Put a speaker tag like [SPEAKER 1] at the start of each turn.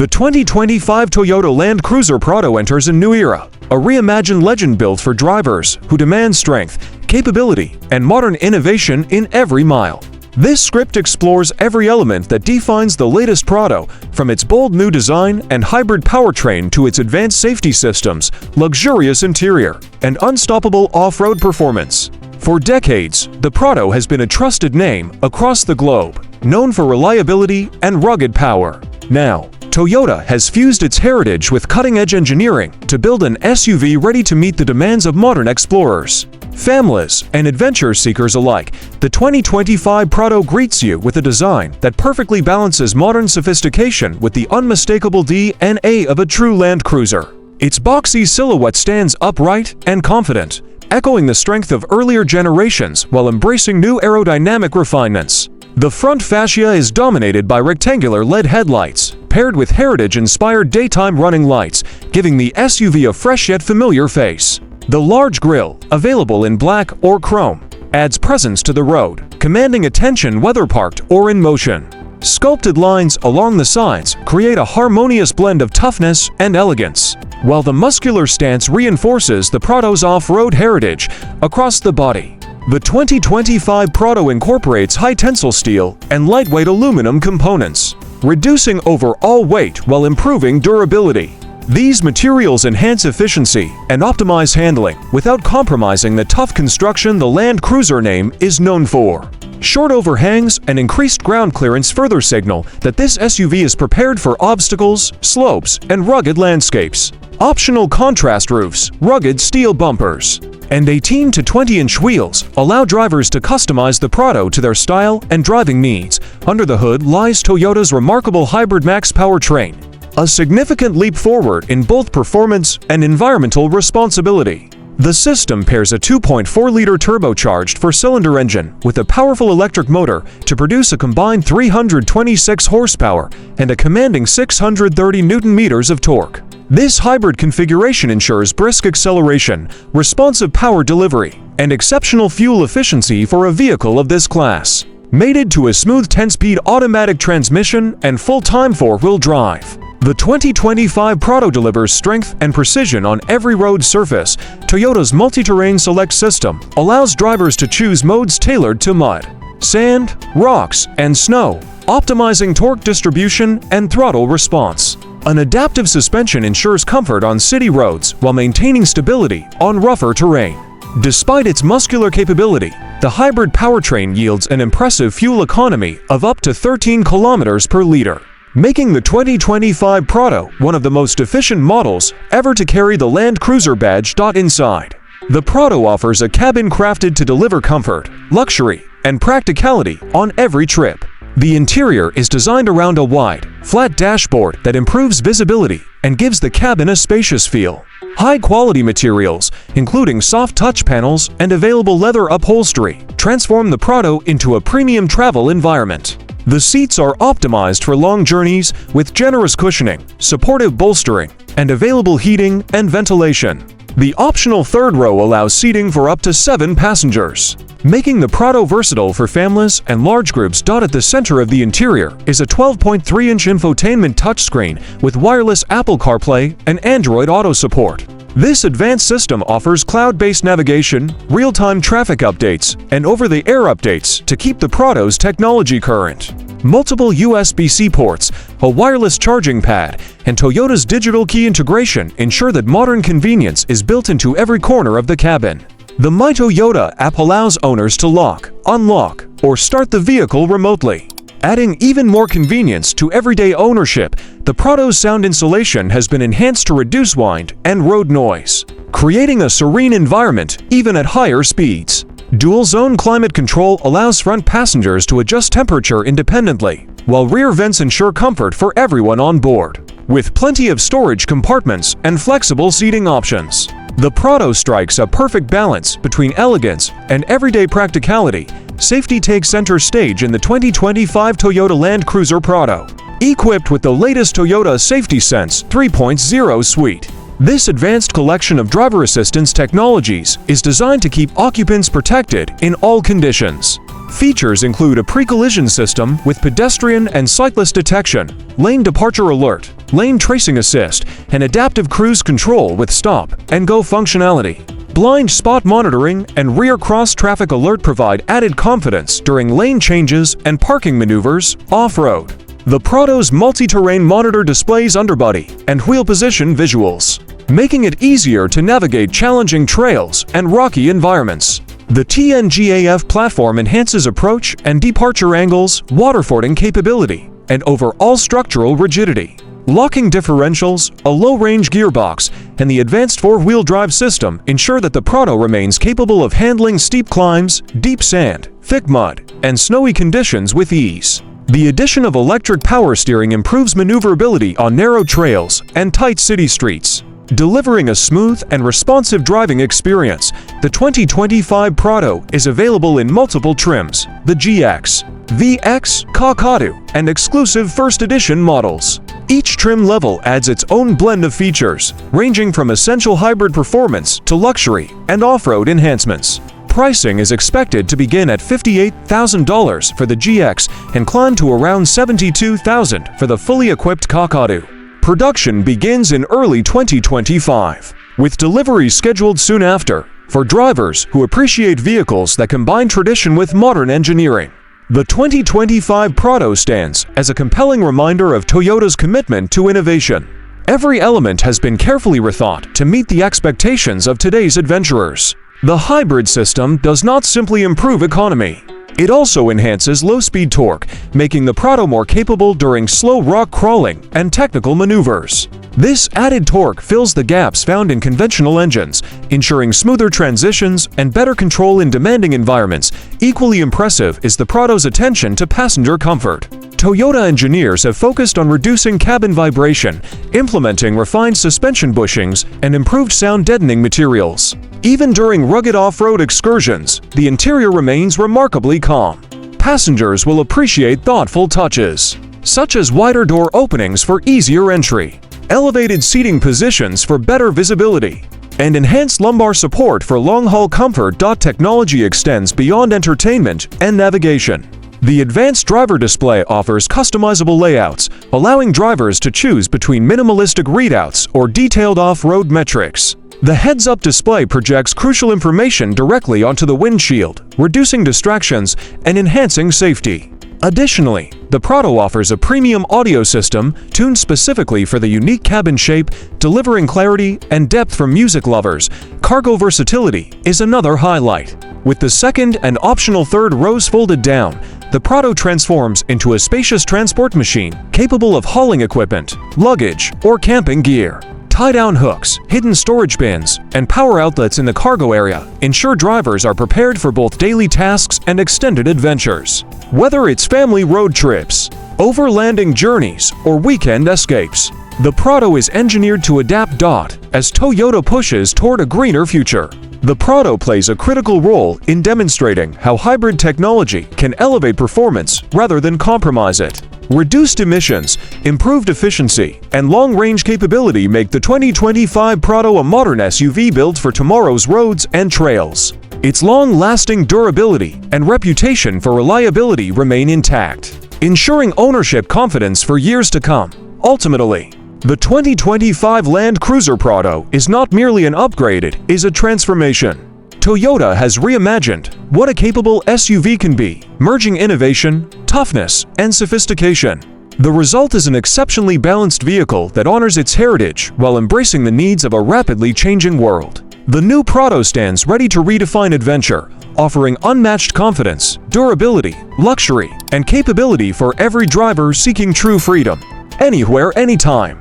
[SPEAKER 1] The 2025 Toyota Land Cruiser Prado enters a new era, a reimagined legend built for drivers who demand strength, capability, and modern innovation in every mile. This script explores every element that defines the latest Prado, from its bold new design and hybrid powertrain to its advanced safety systems, luxurious interior, and unstoppable off-road performance. For decades, the Prado has been a trusted name across the globe, known for reliability and rugged power. Now, Toyota has fused its heritage with cutting-edge engineering to build an SUV ready to meet the demands of modern explorers, families, and adventure seekers alike. The 2025 Prado greets you with a design that perfectly balances modern sophistication with the unmistakable DNA of a true Land Cruiser. Its boxy silhouette stands upright and confident, echoing the strength of earlier generations while embracing new aerodynamic refinements. The front fascia is dominated by rectangular LED headlights, paired with heritage-inspired daytime running lights, giving the SUV a fresh yet familiar face. The large grille, available in black or chrome, adds presence to the road, commanding attention whether parked or in motion. Sculpted lines along the sides create a harmonious blend of toughness and elegance, while the muscular stance reinforces the Prado's off-road heritage across the body. The 2025 Prado incorporates high-tensile steel and lightweight aluminum components, reducing overall weight while improving durability. These materials enhance efficiency and optimize handling without compromising the tough construction the Land Cruiser name is known for. Short overhangs and increased ground clearance further signal that this SUV is prepared for obstacles, slopes, and rugged landscapes. Optional contrast roofs, rugged steel bumpers, and 18 to 20-inch wheels allow drivers to customize the Prado to their style and driving needs. Under the hood lies Toyota's remarkable hybrid max powertrain, a significant leap forward in both performance and environmental responsibility. The system pairs a 2.4-liter turbocharged four-cylinder engine with a powerful electric motor to produce a combined 326 horsepower and a commanding 630 Newton-meters of torque. This hybrid configuration ensures brisk acceleration, responsive power delivery, and exceptional fuel efficiency for a vehicle of this class. Mated to a smooth 10-speed automatic transmission and full-time four-wheel drive, the 2025 Prado delivers strength and precision on every road surface. Toyota's multi-terrain select system allows drivers to choose modes tailored to mud, sand, rocks, and snow, optimizing torque distribution and throttle response. An adaptive suspension ensures comfort on city roads while maintaining stability on rougher terrain. Despite its muscular capability, the hybrid powertrain yields an impressive fuel economy of up to 13 kilometers per liter, making the 2025 Prado one of the most efficient models ever to carry the Land Cruiser badge. Inside, the Prado offers a cabin crafted to deliver comfort, luxury, and practicality on every trip. The interior is designed around a wide, flat dashboard that improves visibility and gives the cabin a spacious feel. High-quality materials, including soft touch panels and available leather upholstery, transform the Prado into a premium travel environment. The seats are optimized for long journeys with generous cushioning, supportive bolstering, and available heating and ventilation. The optional third row allows seating for up to 7 passengers, making the Prado versatile for families and large groups. At the center of the interior is a 12.3-inch infotainment touchscreen with wireless Apple CarPlay and Android Auto support. This advanced system offers cloud-based navigation, real-time traffic updates, and over-the-air updates to keep the Prado's technology current. Multiple USB-C ports, a wireless charging pad, and Toyota's digital key integration ensure that modern convenience is built into every corner of the cabin. The My Toyota app allows owners to lock, unlock, or start the vehicle remotely, adding even more convenience to everyday ownership. The Prado's sound insulation has been enhanced to reduce wind and road noise, creating a serene environment even at higher speeds. Dual-zone climate control allows front passengers to adjust temperature independently, while rear vents ensure comfort for everyone on board. With plenty of storage compartments and flexible seating options, the Prado strikes a perfect balance between elegance and everyday practicality. Safety takes center stage in the 2025 Toyota Land Cruiser Prado, equipped with the latest Toyota Safety Sense 3.0 suite. This advanced collection of driver assistance technologies is designed to keep occupants protected in all conditions. Features include a pre-collision system with pedestrian and cyclist detection, lane departure alert, lane tracing assist, and adaptive cruise control with stop and go functionality. Blind spot monitoring and rear cross-traffic alert provide added confidence during lane changes and parking maneuvers off-road. The Prado's multi-terrain monitor displays underbody and wheel position visuals, making it easier to navigate challenging trails and rocky environments. The TNGAF platform enhances approach and departure angles, waterfording capability, and overall structural rigidity. Locking differentials, a low-range gearbox, and the advanced four-wheel drive system ensure that the Prado remains capable of handling steep climbs, deep sand, thick mud, and snowy conditions with ease. The addition of electric power steering improves maneuverability on narrow trails and tight city streets, delivering a smooth and responsive driving experience. The 2025 Prado is available in multiple trims: the GX, VX, Kakadu, and exclusive First Edition models. Each trim level adds its own blend of features, ranging from essential hybrid performance to luxury and off-road enhancements. Pricing is expected to begin at $58,000 for the GX and climb to around $72,000 for the fully equipped Kakadu. Production begins in early 2025, with delivery scheduled soon after, for drivers who appreciate vehicles that combine tradition with modern engineering. The 2025 Prado stands as a compelling reminder of Toyota's commitment to innovation. Every element has been carefully rethought to meet the expectations of today's adventurers. The hybrid system does not simply improve economy. It also enhances low-speed torque, making the Prado more capable during slow rock crawling and technical maneuvers. This added torque fills the gaps found in conventional engines, ensuring smoother transitions and better control in demanding environments. Equally impressive is the Prado's attention to passenger comfort. Toyota engineers have focused on reducing cabin vibration, implementing refined suspension bushings, and improved sound deadening materials. Even during rugged off-road excursions, the interior remains remarkably calm. Passengers will appreciate thoughtful touches, such as wider door openings for easier entry, elevated seating positions for better visibility, and enhanced lumbar support for long-haul comfort. Technology extends beyond entertainment and navigation. The advanced driver display offers customizable layouts, allowing drivers to choose between minimalistic readouts or detailed off-road metrics. The heads-up display projects crucial information directly onto the windshield, reducing distractions and enhancing safety. Additionally, the Prado offers a premium audio system tuned specifically for the unique cabin shape, delivering clarity and depth for music lovers. Cargo versatility is another highlight. With the second and optional third rows folded down, the Prado transforms into a spacious transport machine capable of hauling equipment, luggage, or camping gear. Tie-down hooks, hidden storage bins, and power outlets in the cargo area ensure drivers are prepared for both daily tasks and extended adventures. Whether it's family road trips, overlanding journeys, or weekend escapes, the Prado is engineered to adapt. As Toyota pushes toward a greener future, the Prado plays a critical role in demonstrating how hybrid technology can elevate performance rather than compromise it. Reduced emissions, improved efficiency, and long-range capability make the 2025 Prado a modern SUV built for tomorrow's roads and trails. Its long-lasting durability and reputation for reliability remain intact, ensuring ownership confidence for years to come. Ultimately, the 2025 Land Cruiser Prado is not merely an upgrade, it is a transformation. Toyota has reimagined what a capable SUV can be, merging innovation, toughness, and sophistication. The result is an exceptionally balanced vehicle that honors its heritage while embracing the needs of a rapidly changing world. The new Prado stands ready to redefine adventure, offering unmatched confidence, durability, luxury, and capability for every driver seeking true freedom. Anywhere, anytime.